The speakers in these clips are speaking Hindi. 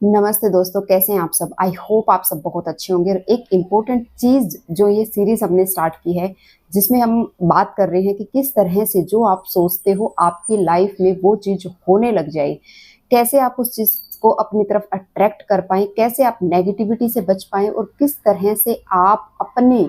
नमस्ते दोस्तों, कैसे हैं आप सब। आई होप आप सब बहुत अच्छे होंगे। एक इम्पोर्टेंट चीज़ जो ये सीरीज़ हमने स्टार्ट की है, जिसमें हम बात कर रहे हैं कि किस तरह से जो आप सोचते हो आपकी लाइफ में वो चीज़ होने लग जाए। कैसे आप उस चीज़ को अपनी तरफ अट्रैक्ट कर पाएँ, कैसे आप नेगेटिविटी से बच पाएँ और किस तरह से आप अपने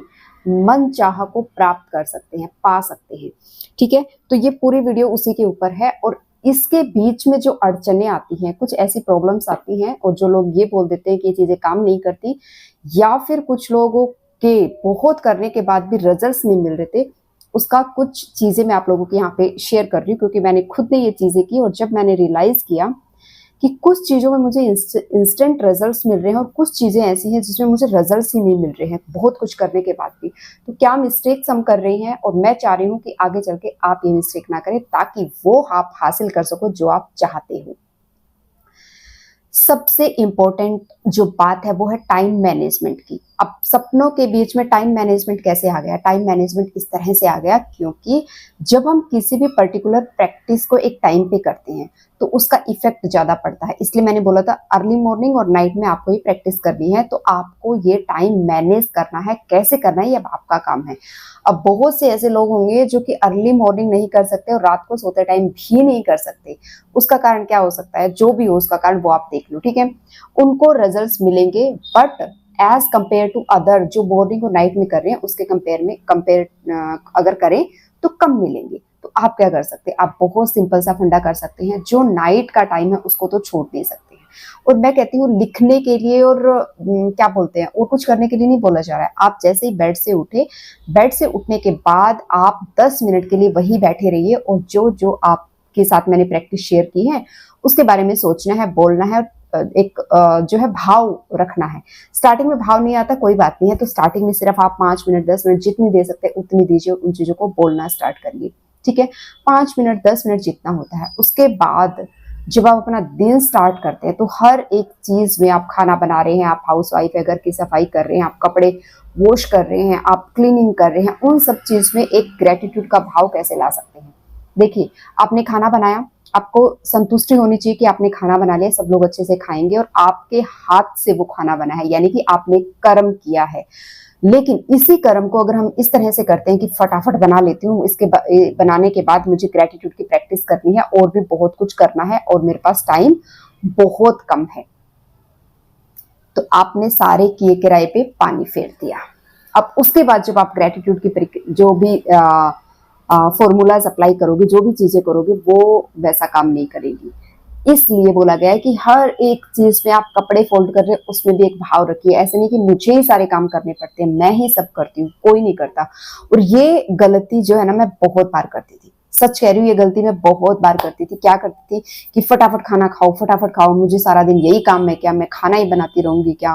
मनचाहा को प्राप्त कर सकते हैं, पा सकते हैं। ठीक है? तो ये पूरी वीडियो उसी के ऊपर है और इसके बीच में जो अड़चनें आती हैं, कुछ ऐसी प्रॉब्लम्स आती हैं और जो लोग ये बोल देते हैं कि ये चीज़ें काम नहीं करती, या फिर कुछ लोगों के बहुत करने के बाद भी रिजल्ट्स नहीं मिल रहे थे, उसका कुछ चीज़ें मैं आप लोगों के यहाँ पे शेयर कर रही हूँ, क्योंकि मैंने खुद ने ये चीज़ें की और जब मैंने रियलाइज़ किया कि कुछ चीज़ों में मुझे इंस्टेंट रिजल्ट्स मिल रहे हैं और कुछ चीज़ें ऐसी हैं जिसमें मुझे रिजल्ट्स ही नहीं मिल रहे हैं, बहुत कुछ करने के बाद भी। तो क्या मिस्टेक्स हम कर रहे हैं, और मैं चाह रही हूँ कि आगे चल के आप ये मिस्टेक ना करें, ताकि वो आप हासिल कर सको जो आप चाहते हो। सबसे इम्पोर्टेंट जो बात है वो है टाइम मैनेजमेंट की। अब सपनों के बीच में टाइम मैनेजमेंट कैसे आ गया? टाइम मैनेजमेंट इस तरह से आ गया क्योंकि जब हम किसी भी पर्टिकुलर प्रैक्टिस को एक टाइम पे करते हैं तो उसका इफेक्ट ज़्यादा पड़ता है। इसलिए मैंने बोला था अर्ली मॉर्निंग और नाइट में आपको ये प्रैक्टिस करनी है, तो आपको ये टाइम मैनेज करना है। कैसे करना है ये अब आपका काम है। अब बहुत से ऐसे लोग होंगे जो कि अर्ली मॉर्निंग नहीं कर सकते और रात को सोते टाइम भी नहीं कर सकते। उसका कारण क्या हो सकता है? जो भी हो उसका कारण वो आप देख लो, ठीक है। उनको रिजल्ट्स मिलेंगे, but as compare to other जो मॉर्निंग और नाइट में कर रहे हैं उसके कंपेयर अगर करें तो कम मिलेंगे। तो आप क्या कर सकते हैं? आप बहुत सिंपल सा फंडा कर सकते हैं। जो नाइट का टाइम है उसको तो छोड़ नहीं सकते हैं। और मैं कहती हूँ लिखने के लिए और क्या बोलते हैं, और कुछ करने के लिए नहीं बोला जा रहा है। आप जैसे ही बेड से उठे, बेड से उठने के बाद आप 10 मिनट के लिए वही बैठे रहिए और जो जो आपके साथ मैंने प्रैक्टिस शेयर की है उसके बारे में सोचना है, बोलना है, एक जो है भाव रखना है। स्टार्टिंग में भाव नहीं आता, कोई बात नहीं है, तो स्टार्टिंग में सिर्फ आप 5 मिनट 10 मिनट जितनी दे सकते हैं उतनी दीजिए, उन चीज़ों को बोलना स्टार्ट करिए, ठीक है। 5 मिनट 10 मिनट जितना होता है। उसके बाद जब आप अपना दिन स्टार्ट करते हैं तो हर एक चीज़ में, आप खाना बना रहे हैं, आप हाउस वाइफ है, घर की सफाई कर रहे हैं, आप कपड़े वॉश कर रहे हैं, आप क्लीनिंग कर रहे हैं, उन सब चीज़ में एक ग्रेटिट्यूड का भाव कैसे ला सकते हैं। देखिए, आपने खाना बनाया, आपको संतुष्टि होनी चाहिए कि आपने खाना बना लिया, सब लोग अच्छे से खाएंगे और आपके हाथ से वो खाना बना है, यानी कि आपने कर्म किया है। लेकिन इसी कर्म को अगर हम इस तरह से करते हैं कि फटाफट बना लेती हूँ, इसके बनाने के बाद मुझे ग्रेटिट्यूड की प्रैक्टिस करनी है और भी बहुत कुछ करना है और मेरे पास टाइम बहुत कम है, तो आपने सारे किए किराए पे पानी फेर दिया। अब उसके बाद जब आप ग्रेटिट्यूड की जो भी फॉर्मूलाज अप्लाई करोगे, जो भी चीजें करोगे, वो वैसा काम नहीं करेगी। इसलिए बोला गया है कि हर एक चीज में, आप कपड़े फोल्ड कर रहे हैं उसमें भी एक भाव रखिए। ऐसे नहीं कि मुझे ही सारे काम करने पड़ते हैं, मैं ही सब करती हूँ, कोई नहीं करता। और ये गलती जो है ना, मैं बहुत बार करती थी, सच कह रही हूँ, ये गलती मैं बहुत बार करती थी। क्या करती थी कि फटाफट खाना खाओ, फटाफट खाओ, मुझे सारा दिन यही काम है क्या, मैं खाना ही बनाती रहूंगी क्या।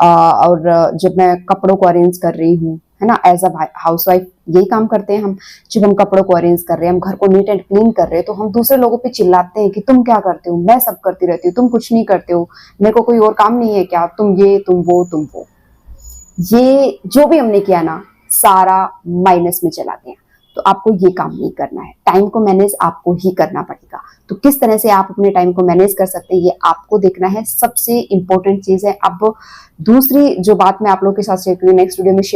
और जब मैं कपड़ों को अरेंज कर रही हूँ, है ना, एज अ हाउस वाइफ यही काम करते हैं हम। जब हम कपड़ों को अरेंज कर रहे हैं, हम घर को नीट एंड क्लीन कर रहे हैं, तो हम दूसरे लोगों पे चिल्लाते हैं कि तुम क्या करते हो, मैं सब करती रहती हूँ, तुम कुछ नहीं करते हो, मेरे को कोई और काम नहीं है क्या, तुम ये तुम वो तुम वो। ये जो भी हमने किया ना, सारा माइनस में चला गया। तो आपको ये काम नहीं करना है। टाइम को मैनेज आपको ही करना पड़ेगा। तो किस तरह से आप अपने टाइम को मैनेज कर सकते हैं ये आपको देखना है, सबसे इंपॉर्टेंट चीज है। अब दूसरी जो बात मैं आप लोगों के साथ शेयर करूंगी नेक्स्ट वीडियो में शेयर